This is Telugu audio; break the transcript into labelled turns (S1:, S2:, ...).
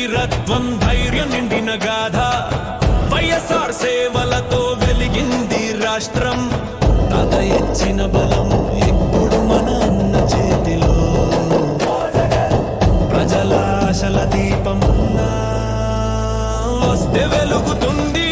S1: వీరత్వం ధైర్యం నిండిన గాథ వైఎస్ఆర్ సేవలతో వెలిగింది రాష్ట్రం తాత ఇచ్చిన బలం ఇప్పుడు మన అన్న చేతిలో ప్రజల ఆశల దీపం వస్తే వెలుగుతుంది